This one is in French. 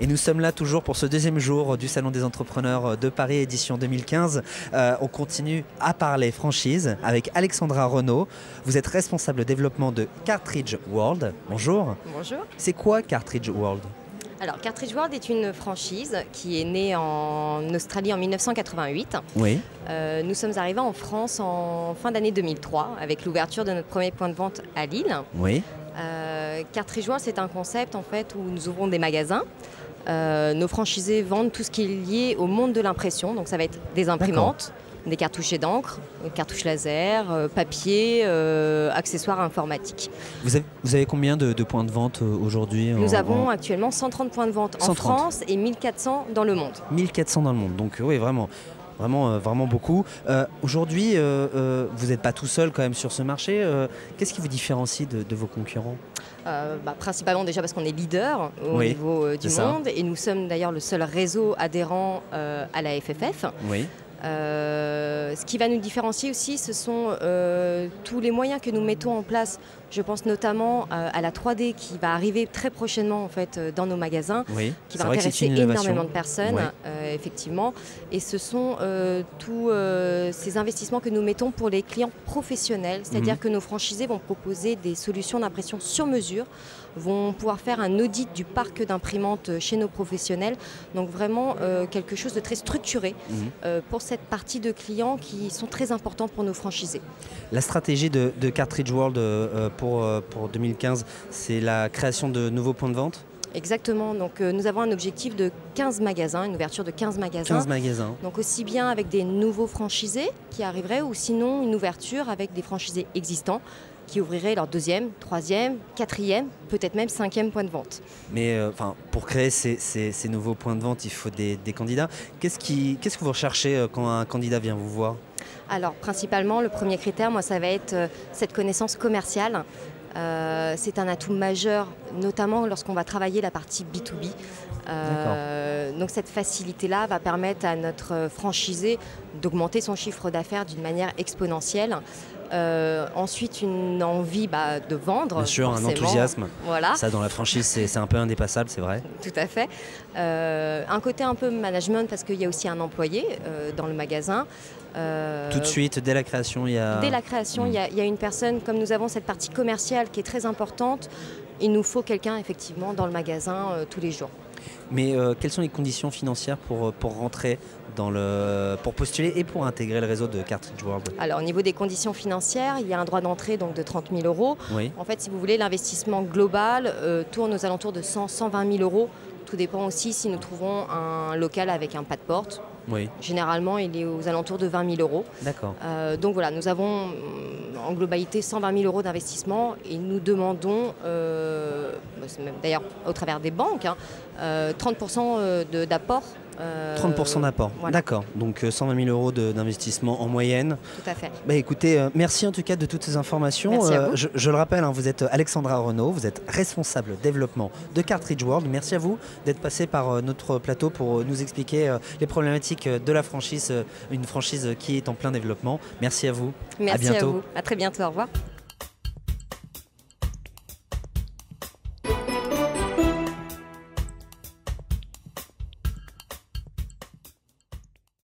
Et nous sommes là toujours pour ce deuxième jour du Salon des entrepreneurs de Paris édition 2015. On continue à parler franchise avec Alexandra Renaud. Vous êtes responsable développement de Cartridge World. Bonjour. Bonjour. C'est quoi Cartridge World ? Alors, Cartridge World est une franchise qui est née en Australie en 1988. Oui. Nous sommes arrivés en France en fin d'année 2003 avec l'ouverture de notre premier point de vente à Lille. Oui. Cartridge World, c'est un concept en fait où nous ouvrons des magasins. Nos franchisés vendent tout ce qui est lié au monde de l'impression. Donc ça va être des imprimantes, des cartouches d'encre, cartouches laser, papier, accessoires informatiques. Vous avez combien de points de vente aujourd'hui? Nous avons actuellement 130 points de vente 130. en France et 1400 dans le monde. 1400 dans le monde, donc oui, vraiment beaucoup. Aujourd'hui, vous n'êtes pas tout seul quand même sur ce marché. Qu'est-ce qui vous différencie de vos concurrents? Principalement déjà parce qu'on est leader au niveau du monde et nous sommes d'ailleurs le seul réseau adhérent à la FFF. Oui. Ce qui va nous différencier aussi, ce sont tous les moyens que nous mettons en place. Je pense notamment à la 3D qui va arriver très prochainement en fait, dans nos magasins, qui va intéresser énormément de personnes, effectivement. Et ce sont tous ces investissements que nous mettons pour les clients professionnels, c'est-à-dire que nos franchisés vont proposer des solutions d'impression sur mesure, vont pouvoir faire un audit du parc d'imprimantes chez nos professionnels. Donc vraiment quelque chose de très structuré pour cette partie de clients qui sont très importants pour nos franchisés. La stratégie de Cartridge World pour 2015, c'est la création de nouveaux points de vente? Exactement, donc nous avons un objectif de 15 magasins, une ouverture de 15 magasins. 15 magasins. Donc aussi bien avec des nouveaux franchisés qui arriveraient ou sinon une ouverture avec des franchisés existants qui ouvriraient leur deuxième, troisième, quatrième, peut-être même cinquième point de vente. Mais pour créer ces nouveaux points de vente, il faut des candidats. Qu'est-ce que vous recherchez quand un candidat vient vous voir? Alors principalement, le premier critère, moi, ça va être cette connaissance commerciale. C'est un atout majeur, notamment lorsqu'on va travailler la partie B2B. Donc cette facilité-là va permettre à notre franchisé d'augmenter son chiffre d'affaires d'une manière exponentielle. Ensuite, une envie de vendre. Bien sûr, forcément. un enthousiasme. Voilà. Ça, dans la franchise, c'est un peu indépassable, c'est vrai. Tout à fait. Un côté un peu management parce qu'il y a aussi un employé dans le magasin. Tout de suite, dès la création, il y a... Dès la création, il y a une personne, comme nous avons cette partie commerciale qui est très importante, il nous faut quelqu'un effectivement dans le magasin tous les jours. Mais quelles sont les conditions financières pour rentrer pour postuler et pour intégrer le réseau de Cartridge World? Alors au niveau des conditions financières, il y a un droit d'entrée donc de 30 000 €. Oui. En fait, si vous voulez, l'investissement global tourne aux alentours de 100-120 000 €. Tout dépend aussi si nous trouvons un local avec un pas de porte. Oui. Généralement, il est aux alentours de 20 000 €. D'accord. Donc voilà, nous avons en globalité 120 000 € d'investissement et nous demandons, d'ailleurs au travers des banques, 30% d'apport. 30% d'apport, voilà. D'accord. Donc 120 000 € d'investissement en moyenne. Tout à fait. Écoutez, merci en tout cas de toutes ces informations. Merci à vous. Je le rappelle, vous êtes Alexandra Renaud, vous êtes responsable développement de Cartridge World. Merci à vous d'être passé par notre plateau pour nous expliquer les problématiques de la franchise, une franchise qui est en plein développement. Merci à vous. Merci à bientôt. à vous. À très bientôt. Au revoir.